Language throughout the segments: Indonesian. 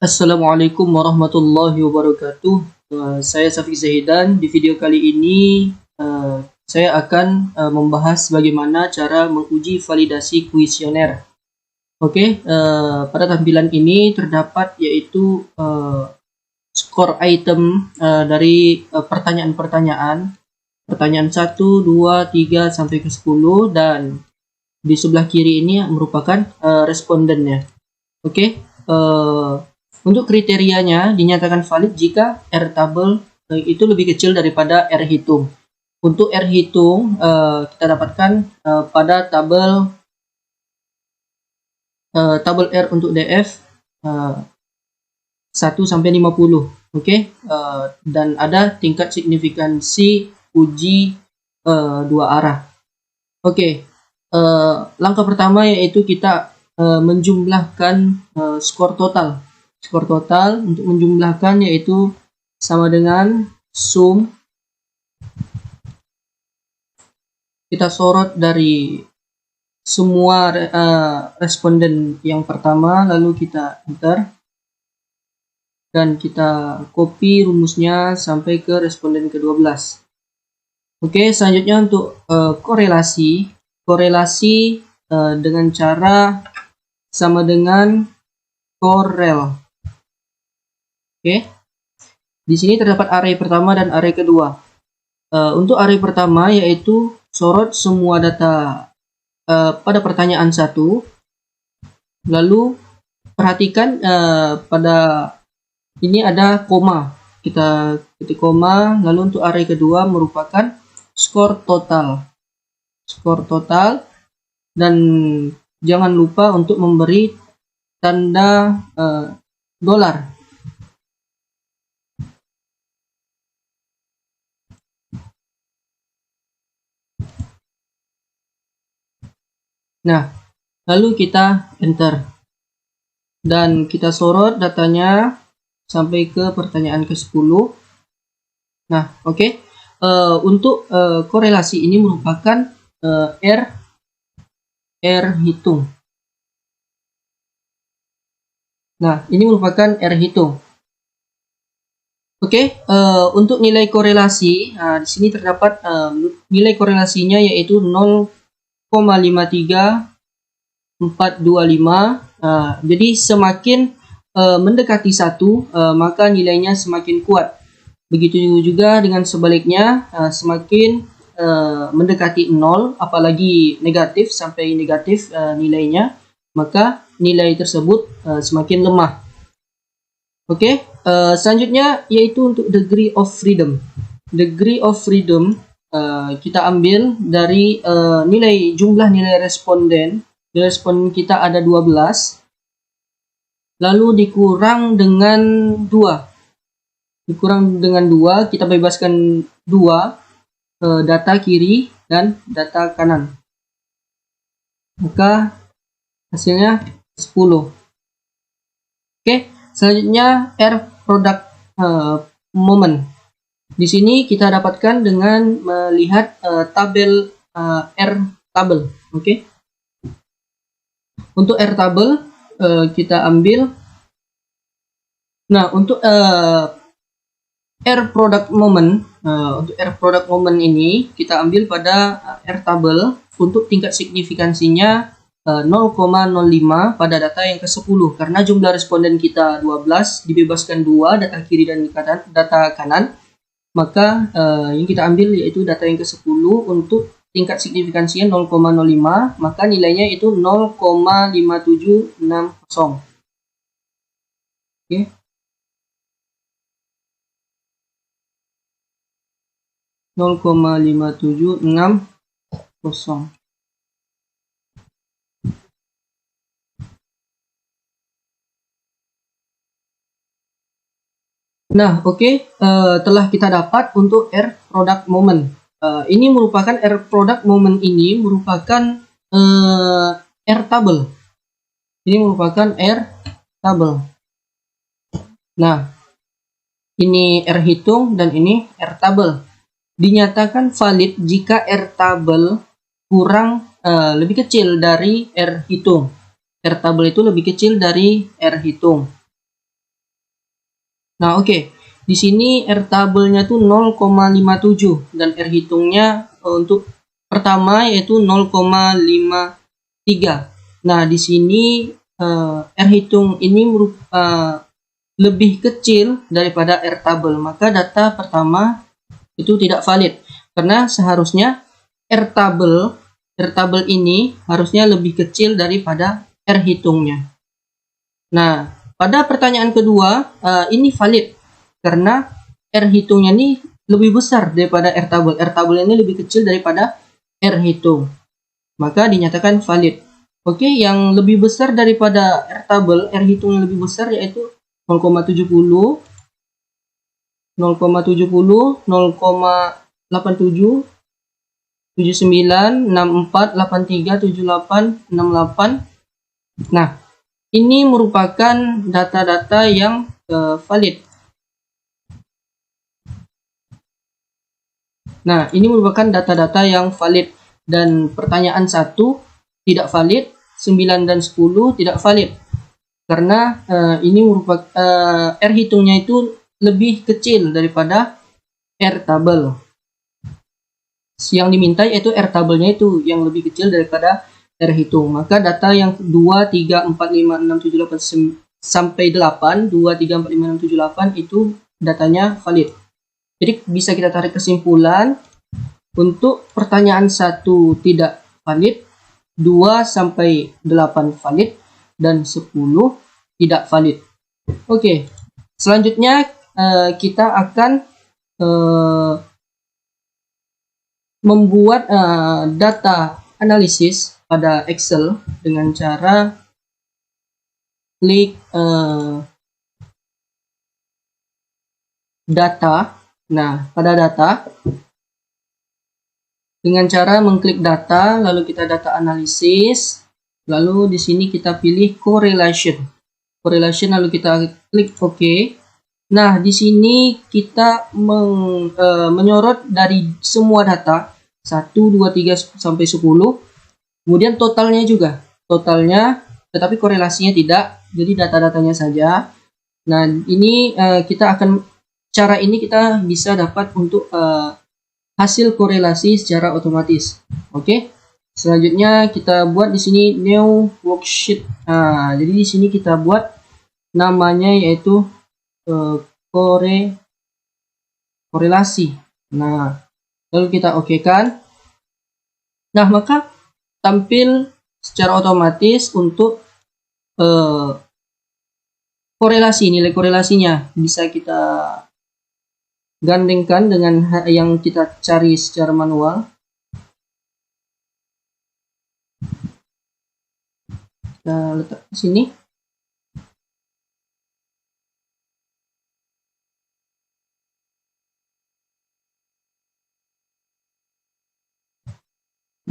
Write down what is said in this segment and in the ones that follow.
Assalamualaikum warahmatullahi wabarakatuh. Saya Syafiq Zahidan. Di video kali ini saya akan membahas bagaimana cara menguji validasi kuesioner. Oke, pada tampilan ini terdapat yaitu skor item dari pertanyaan-pertanyaan. Pertanyaan 1, 2, 3 sampai ke 10, dan di sebelah kiri ini merupakan respondennya. Oke, untuk kriterianya dinyatakan valid jika R tabel itu lebih kecil daripada R hitung. Untuk R hitung kita dapatkan pada tabel R untuk DF 1 sampai 50. Oke, dan ada tingkat signifikansi uji dua arah. Oke, langkah pertama yaitu kita menjumlahkan skor total. Skor total untuk menjumlahkan yaitu sama dengan sum. Kita sorot dari semua responden yang pertama, lalu kita enter dan kita copy rumusnya sampai ke responden ke-12. Oke, selanjutnya untuk korelasi dengan cara sama dengan korel. Oke, di sini terdapat array pertama dan array kedua. Untuk array pertama yaitu sorot semua data pada pertanyaan 1, lalu perhatikan pada ini ada koma, kita ketik koma, lalu untuk array kedua merupakan skor total, dan jangan lupa untuk memberi tanda dolar. Nah, lalu kita enter dan kita sorot datanya sampai ke pertanyaan ke-10. Nah, oke. Untuk korelasi ini merupakan R hitung. Nah, ini merupakan R hitung. Oke, untuk nilai korelasi, di sini terdapat nilai korelasinya yaitu 0,53425. Jadi semakin mendekati 1, maka nilainya semakin kuat. Begitu juga dengan sebaliknya, semakin mendekati 0, apalagi negatif sampai negatif nilainya, maka nilai tersebut semakin lemah. Oke, selanjutnya yaitu untuk degree of freedom. Degree of freedom kita ambil dari jumlah nilai responden. Nilai responden kita ada 12, lalu dikurang dengan 2. Kita bebaskan 2 data kiri dan data kanan, maka hasilnya 10. Oke, selanjutnya R product moment. Di sini kita dapatkan dengan melihat tabel R tabel. Oke, untuk R tabel kita ambil. Nah, untuk R product moment, untuk R product moment ini kita ambil pada R tabel untuk tingkat signifikansinya 0,05 pada data yang ke-10, karena jumlah responden kita 12, dibebaskan 2 data kiri dan data kanan, maka yang kita ambil yaitu data yang ke-10 untuk tingkat signifikansinya 0,05, maka nilainya itu 0,5760. Oke. Nah, oke, telah kita dapat untuk R product moment. Ini merupakan R product moment ini merupakan R tabel. Ini merupakan R tabel. Nah, ini R hitung dan ini R tabel. Dinyatakan valid jika R tabel lebih kecil dari R hitung. R tabel itu lebih kecil dari R hitung. Nah, oke. Di sini R tabelnya tuh 0,57 dan R hitungnya untuk pertama yaitu 0,53. Nah, di sini R hitung ini lebih kecil daripada R tabel, maka data pertama itu tidak valid karena seharusnya R tabel ini harusnya lebih kecil daripada R hitungnya. Nah, pada pertanyaan kedua ini valid karena R hitungnya ini lebih besar daripada R tabel. R tabel ini lebih kecil daripada R hitung, maka dinyatakan valid. Oke, yang lebih besar daripada R tabel, R hitung yang lebih besar yaitu 0,70, 0,70, 0,87, 79, 64, 83, 78, 68. Nah, ini merupakan data-data yang valid. Nah, ini merupakan data-data yang valid dan pertanyaan 1 tidak valid, 9 dan 10 tidak valid. Karena ini merupakan R hitungnya itu lebih kecil daripada R tabel. Yang diminta yaitu R tabelnya itu yang lebih kecil daripada R hitung. Maka data yang 2, 3, 4, 5, 6, 7, 8 sampai 8, 2, 3, 4, 5, 6, 7, 8 itu datanya valid. Jadi bisa kita tarik kesimpulan untuk pertanyaan 1 tidak valid, 2 sampai 8 valid, dan 10 tidak valid. Oke, selanjutnya kita akan membuat data analisis pada Excel dengan cara klik data. Nah, pada data, dengan cara mengklik data, lalu kita data analisis, lalu di sini kita pilih correlation, lalu kita klik OK. Nah, di sini kita menyorot dari semua data 1, 2, 3 sampai 10, kemudian totalnya juga, tetapi korelasinya tidak, jadi data-datanya saja. Nah, ini cara ini kita bisa dapat untuk hasil korelasi secara otomatis. Oke. Selanjutnya kita buat di sini new worksheet. Nah, jadi di sini kita buat namanya yaitu korelasi. Nah, lalu kita oke-kan. Nah, maka tampil secara otomatis untuk nilai korelasinya bisa kita gandengkan dengan yang kita cari secara manual. Kita letak di sini.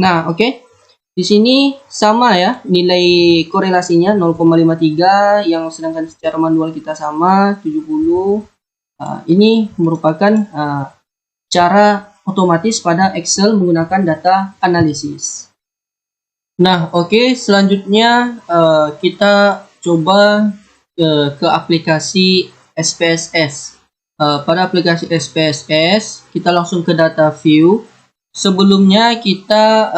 Nah, oke. Di sini sama ya, nilai korelasinya 0,53, yang sedangkan secara manual kita sama 70. Ini merupakan cara otomatis pada Excel menggunakan data analisis. Nah, oke, selanjutnya kita coba ke aplikasi SPSS. Pada aplikasi SPSS, kita langsung ke data view. Sebelumnya kita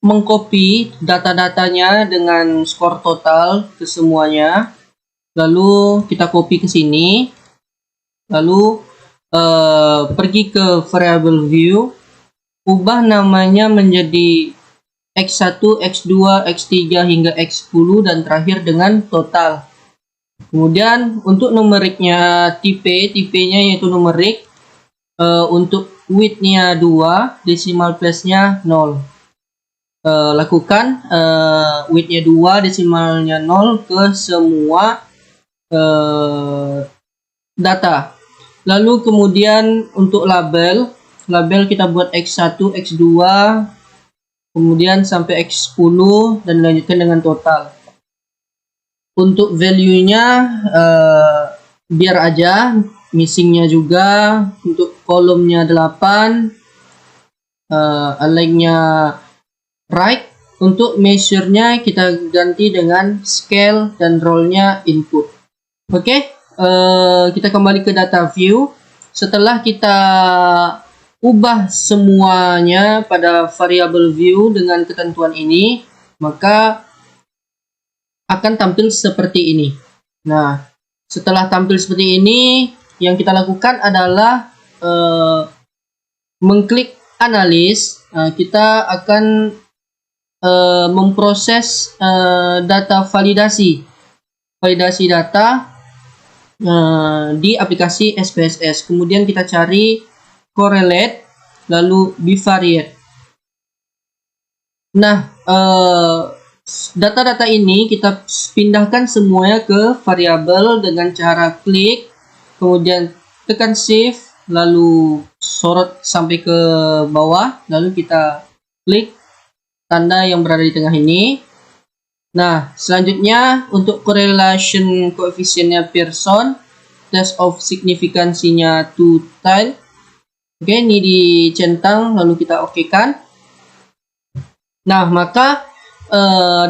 mengcopy data-datanya dengan skor total ke semuanya. Lalu kita copy ke sini, lalu pergi ke variable view, ubah namanya menjadi X1, X2, X3 hingga X10 dan terakhir dengan total. Kemudian untuk numeriknya tipenya yaitu numerik, untuk width-nya 2, decimal place-nya 0. Lakukan width-nya 2, decimalnya 0 ke semua data. Lalu kemudian untuk label kita buat X1, X2, kemudian sampai X10 dan lanjutkan dengan total. Untuk value-nya biar aja, missing-nya juga, untuk kolomnya 8, align-nya right. Untuk measure-nya kita ganti dengan scale dan roll-nya input. Oke, kita kembali ke data view. Setelah kita ubah semuanya pada variable view dengan ketentuan ini, maka akan tampil seperti ini. Nah, setelah tampil seperti ini, yang kita lakukan adalah mengklik analis. Kita akan memproses data validasi data di aplikasi SPSS. Kemudian kita cari correlate, lalu bivariate. Nah, data-data ini kita pindahkan semuanya ke variabel dengan cara klik, kemudian tekan shift, lalu sorot sampai ke bawah, lalu kita klik tanda yang berada di tengah ini. Nah, selanjutnya untuk correlation coefficient-nya Pearson, test of signifikansinya 2 tile. Oke, ini dicentang lalu kita okekan. Nah, maka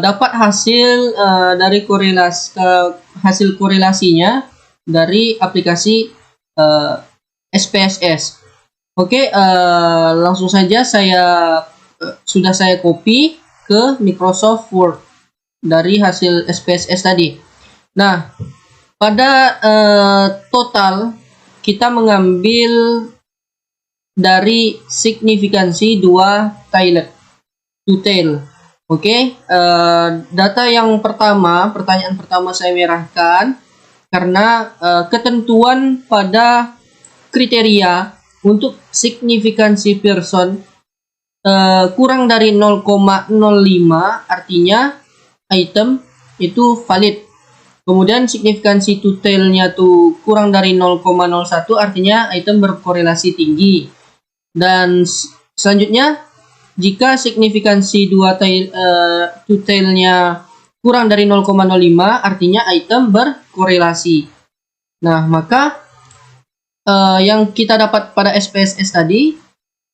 dapat hasil dari hasil korelasinya dari aplikasi SPSS. Oke, langsung saja sudah saya copy ke Microsoft Word dari hasil SPSS tadi. Nah, pada total kita mengambil dari signifikansi 2 tail. Oke, data yang pertama, pertanyaan pertama saya merahkan karena ketentuan pada kriteria untuk signifikansi Pearson kurang dari 0,05, artinya item itu valid. Kemudian signifikansi two tail-nya tuh kurang dari 0,01, artinya item berkorelasi tinggi. Dan selanjutnya, jika signifikansi two tail-nya kurang dari 0,05, artinya item berkorelasi. Nah, maka yang kita dapat pada SPSS tadi,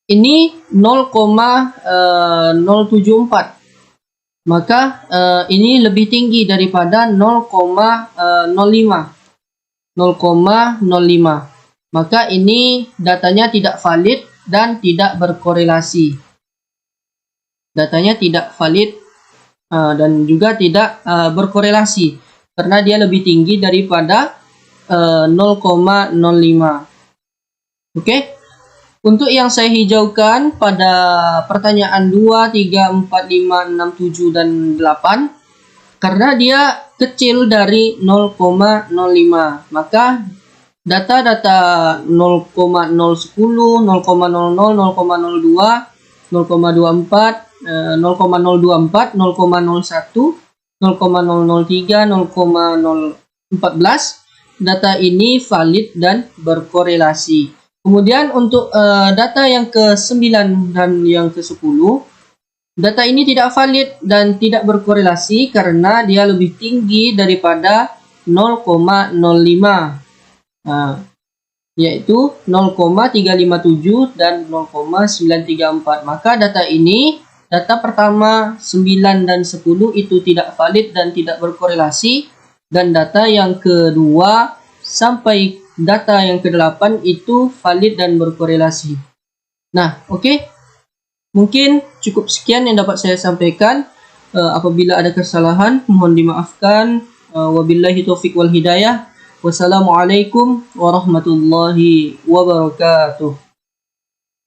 ini 0,074. Maka ini lebih tinggi daripada 0,05. Maka ini datanya tidak valid dan tidak berkorelasi. Datanya tidak valid dan juga tidak berkorelasi karena dia lebih tinggi daripada 0,05. Oke. Untuk yang saya hijaukan pada pertanyaan 2, 3, 4, 5, 6, 7, dan 8, karena dia kecil dari 0,05, maka data-data 0,010, 0,00, 0,02, 0,24, 0,024, 0,01, 0,003, 0,014, data ini valid dan berkorelasi. Kemudian untuk data yang ke-9 dan yang ke-10, data ini tidak valid dan tidak berkorelasi karena dia lebih tinggi daripada 0,05, yaitu 0,357 dan 0,934. Maka data ini, data pertama 9 dan 10 itu tidak valid dan tidak berkorelasi, dan data yang kedua sampai data yang ke-8 itu valid dan berkorelasi. Nah, oke. Mungkin cukup sekian yang dapat saya sampaikan. Apabila ada kesalahan, mohon dimaafkan. Wabillahi taufiq wal hidayah. Wassalamualaikum warahmatullahi wabarakatuh.